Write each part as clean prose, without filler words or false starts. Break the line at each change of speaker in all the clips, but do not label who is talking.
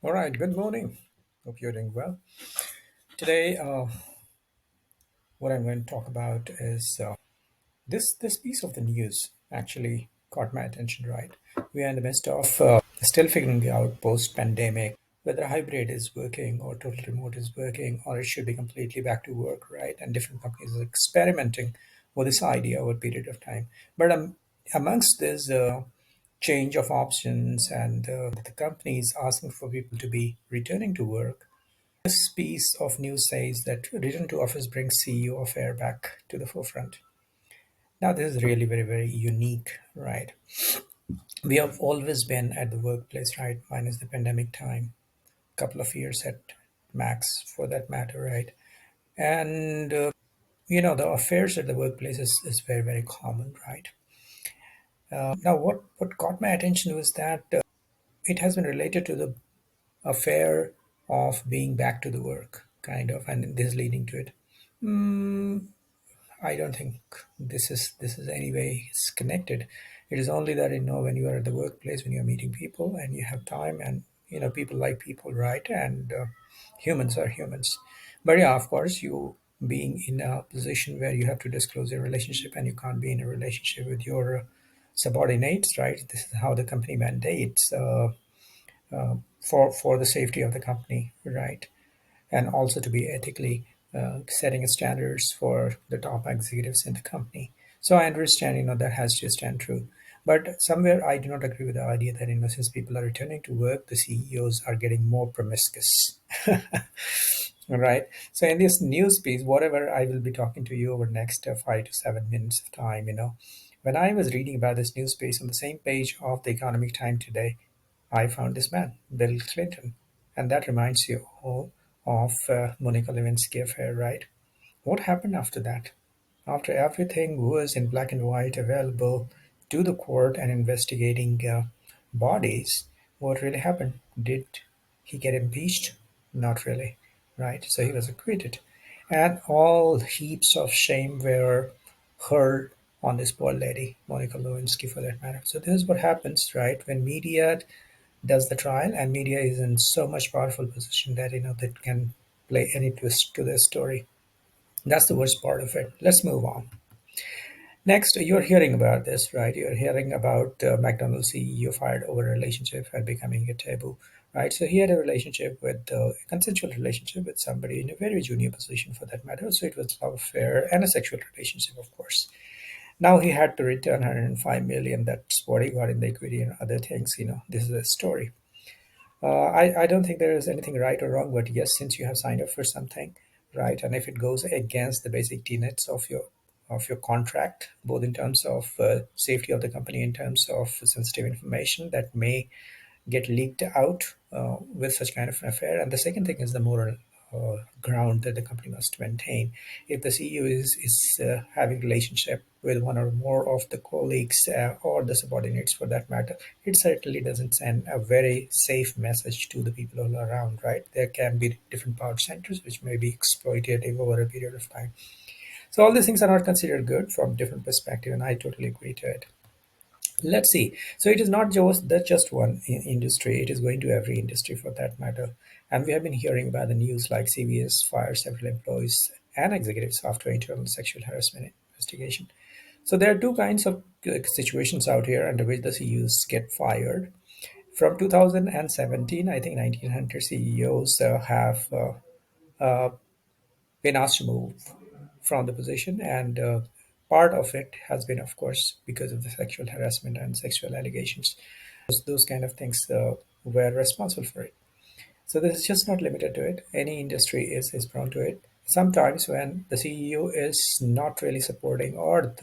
All right, good morning. Hope you're doing well. Today, what I'm going to talk about is this piece of the news actually caught my attention, right? We are in the midst of still figuring out post pandemic whether hybrid is working or total remote is working or it should be completely back to work, right? And different companies are experimenting with this idea over a period of time. But amongst this change of options and the companies asking for people to be returning to work, this piece of news says that return to office brings CEO affair back to the forefront. Now, this is really very, very unique, right? We have always been at the workplace, right? Minus the pandemic time, couple of years at max for that matter, right? And, the affairs at the workplace is very, very common, right? Now, what caught my attention was that it has been related to the affair of being back to the work, kind of, and this leading to it. I don't think this is any way it's connected. It is only that when you are at the workplace, when you're meeting people and you have time, and people like people, right? And humans are humans. But yeah, of course, you being in a position where you have to disclose your relationship and you can't be in a relationship with your subordinates, right? This is how the company mandates for the safety of the company, right? And also to be ethically setting standards for the top executives in the company. So I understand, that has to stand true. But somewhere I do not agree with the idea that, since people are returning to work, the CEOs are getting more promiscuous. Right. So in this news piece, whatever I will be talking to you over the next 5 to 7 minutes of time, when I was reading about this news piece on the same page of the Economic Time today, I found this man, Bill Clinton. And that reminds you all of Monica Lewinsky affair, right? What happened after that? After everything was in black and white available to the court and investigating bodies, what really happened? Did he get impeached? Not really, right? So he was acquitted. And all heaps of shame were hurled on this poor lady, Monica Lewinsky for that matter. So this is what happens, right? When media does the trial, and media is in so much powerful position that that can play any twist to their story. That's the worst part of it. Let's move on. Next, you're hearing about this, right? You're hearing about McDonald's CEO fired over a relationship and becoming a taboo, right? So he had a relationship with a consensual relationship with somebody in a very junior position, for that matter. So it was love affair and a sexual relationship, of course. Now he had to return 105 million. That's what he got in the equity and other things. This is a story. I don't think there is anything right or wrong, but yes, since you have signed up for something, right, and if it goes against the basic tenets of your contract, both in terms of safety of the company, in terms of sensitive information that may get leaked out with such kind of an affair. And the second thing is the moral ground that the company must maintain. If the CEO is having relationship with one or more of the colleagues or the subordinates for that matter, it certainly doesn't send a very safe message to the people all around, right? There can be different power centers which may be exploitative over a period of time. So all these things are not considered good from different perspective, and I totally agree to it. Let's see. So it is not just one industry. It is going to every industry for that matter. And we have been hearing about the news like CVS fired several employees and executives after internal sexual harassment investigation. So there are two kinds of situations out here under which the CEOs get fired. From 2017, I think 1900 CEOs have been asked to move from the position, and part of it has been, of course, because of the sexual harassment and sexual allegations. Those kind of things were responsible for it. So this is just not limited to it. Any industry is prone to it. Sometimes when the CEO is not really supporting, or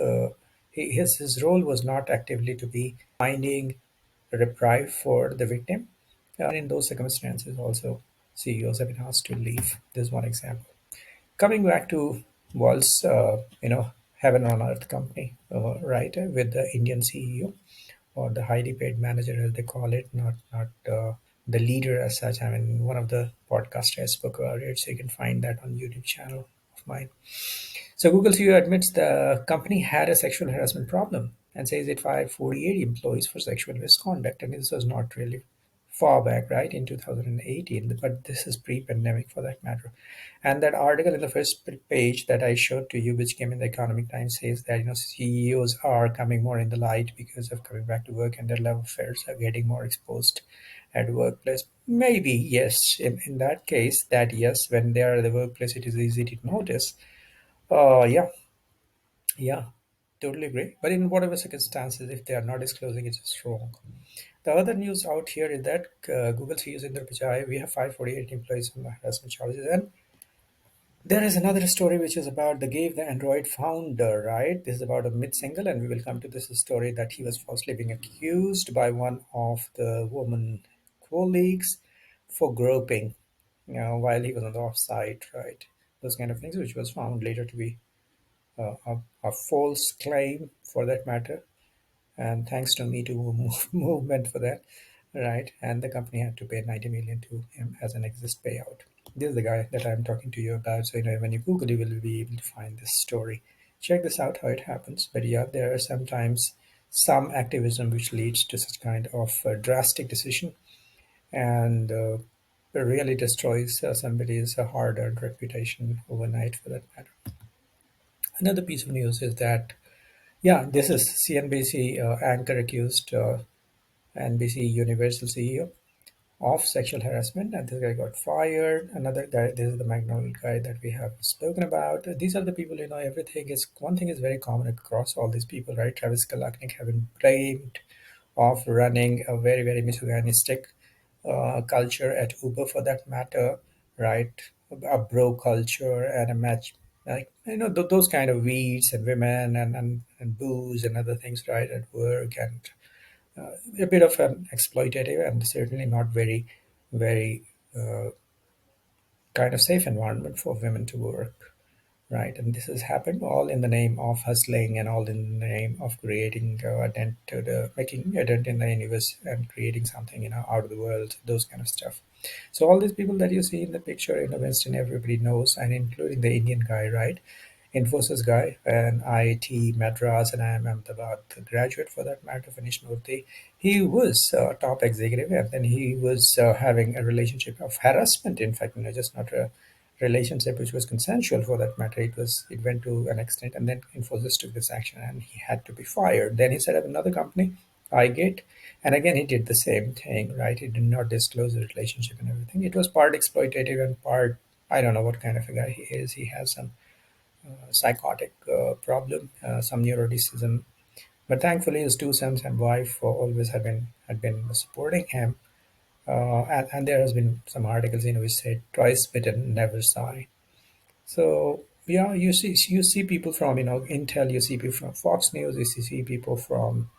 his role was not actively to be finding a reprieve for the victim, in those circumstances also CEOs have been asked to leave. This is one example. Coming back to Walt's, heaven on earth company, right, with the Indian CEO or the highly paid manager, as they call it, not the leader as such. I mean, one of the podcasts I spoke about it, so you can find that on YouTube channel of mine. So Google CEO admits the company had a sexual harassment problem and says it fired 48 employees for sexual misconduct, and this was not really far back, right, in 2018, but this is pre-pandemic for that matter. And that article in the first page that I showed to you, which came in the Economic Times, says that CEOs are coming more in the light because of coming back to work, and their love affairs are getting more exposed at workplace. Maybe yes, in that case, that yes, when they are at the workplace, it is easy to notice. Yeah, yeah, totally agree. But in whatever circumstances, if they are not disclosing, it is wrong. The other news out here is that Google CEO Sundar Pichai, we have 548 employees on the harassment charges. And there is another story which is about the Gave the Android founder, right? This is about a mid single, and we will come to this story that he was falsely being accused by one of the woman colleagues for groping while he was on the offsite, right? Those kind of things, which was found later to be a false claim for that matter, and thanks to Me Too movement for that, right? And the company had to pay 90 million to him as an exit payout. This is the guy that I'm talking to you about. So when you Google, you will be able to find this story. Check this out how it happens. But yeah, there are sometimes some activism which leads to such kind of drastic decision, and really destroys somebody's hard-earned reputation overnight for that matter. Another piece of news is that yeah, this is CNBC anchor accused NBC Universal CEO of sexual harassment, and this guy got fired. Another guy, this is the McDonald guy that we have spoken about. These are the people, everything is one thing is very common across all these people, right? Travis Kalanick have been blamed of running a very, very misogynistic culture at Uber for that matter, right? A bro culture and a match, like, those kind of weeds and women and booze and other things, right, at work, and a bit of an exploitative and certainly not very, very kind of safe environment for women to work, right? And this has happened all in the name of hustling and all in the name of creating a dent to making a dent in the universe and creating something, out of the world, those kind of stuff. So all these people that you see in the picture, Winston, everybody knows, and including the Indian guy, right? Infosys guy, an IIT Madras and IIM Ahmedabad graduate for that matter, Finish Murthy. He was a top executive, and then he was having a relationship of harassment. In fact, just not a relationship which was consensual for that matter. It went to an extent, and then Infosys took this action, and he had to be fired. Then he set up another company, iGate, and again he did the same thing, right? He did not disclose the relationship and everything. It was part exploitative and part, I don't know what kind of a guy he is. He has some psychotic problem, some neuroticism. But thankfully, his two sons and wife always had been supporting him. And there has been some articles, which said twice bitten, never sigh. So yeah, you see people from Intel, you see people from Fox News, you see people from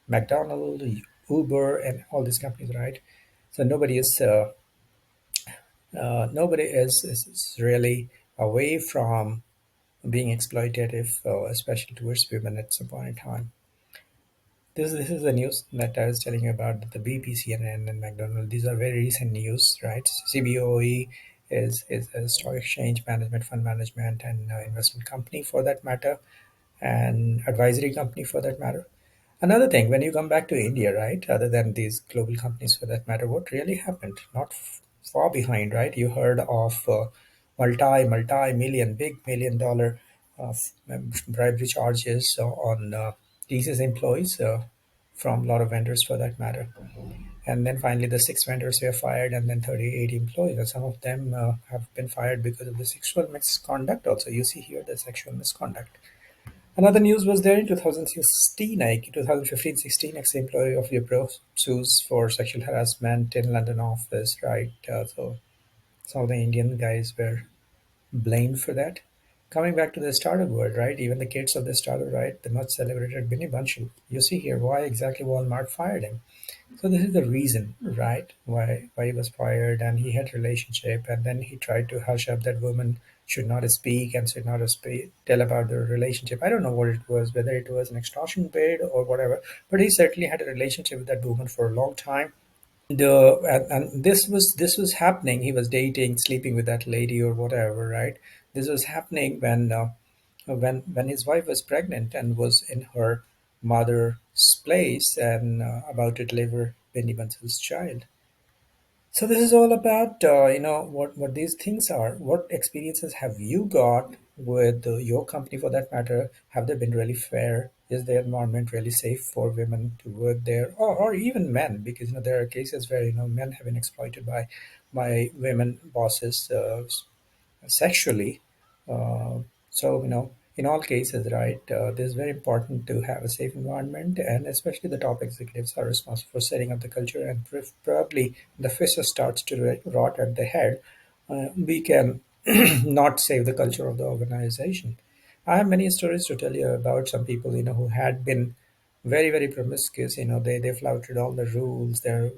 McDonald, Uber, and all these companies, right? So nobody is really away from being exploitative, especially towards women at some point in time. This is the news that I was telling you about, the BP, CNN, and McDonald. These are very recent news, right? CBOE is a stock exchange management, fund management, and investment company for that matter, and advisory company for that matter. Another thing, when you come back to India, right, other than these global companies for that matter, what really happened? Not far behind, right? You heard of multi-million, big $1 million bribery charges on TCS employees from a lot of vendors for that matter. And then finally, the six vendors were fired, and then 38 employees. And some of them have been fired because of the sexual misconduct. Also, you see here the sexual misconduct. Another news was there in 2016, like 2015-16, ex-employee of Wipro sues for sexual harassment in London office, right? So some of the Indian guys were blamed for that. Coming back to the startup world, right? Even the kids of the startup, right? The much celebrated Binny Banshal. You see here why exactly Walmart fired him. So this is the reason, right? Why he was fired, and he had relationship, and then he tried to hush up that woman should not speak and should not speak, tell about the relationship. I don't know what it was, whether it was an extortion bid or whatever, but he certainly had a relationship with that woman for a long time. And this was happening. He was dating, sleeping with that lady or whatever, right? This was happening when his wife was pregnant and was in her mother's place and about to deliver Benny Bansal's child. So this is all about what these things are. What experiences have you got with your company, for that matter? Have they been really fair? Is the environment really safe for women to work there, or even men? Because there are cases where men have been exploited by women bosses sexually. Uh, so, in all cases, right, this is very important to have a safe environment, and especially the top executives are responsible for setting up the culture. And probably the fish starts to rot at the head, we can not save the culture of the organization. I have many stories to tell you about some people, who had been very, very promiscuous. They flouted all the rules. They're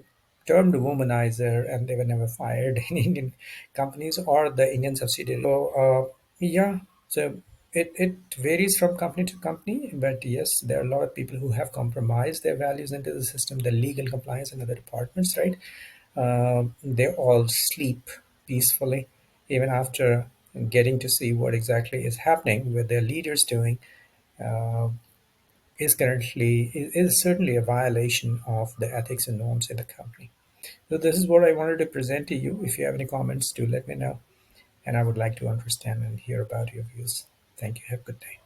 termed womanizer, and they were never fired in Indian companies or the Indian subsidiary. So, yeah, so it varies from company to company, but yes, there are a lot of people who have compromised their values into the system, the legal compliance and other departments, right? They all sleep peacefully, even after getting to see what exactly is happening, with their leaders doing. Uh, is certainly a violation of the ethics and norms in the company. So this is what I wanted to present to you. If you have any comments, do let me know, and I would like to understand and hear about your views. Thank you. Have a good day.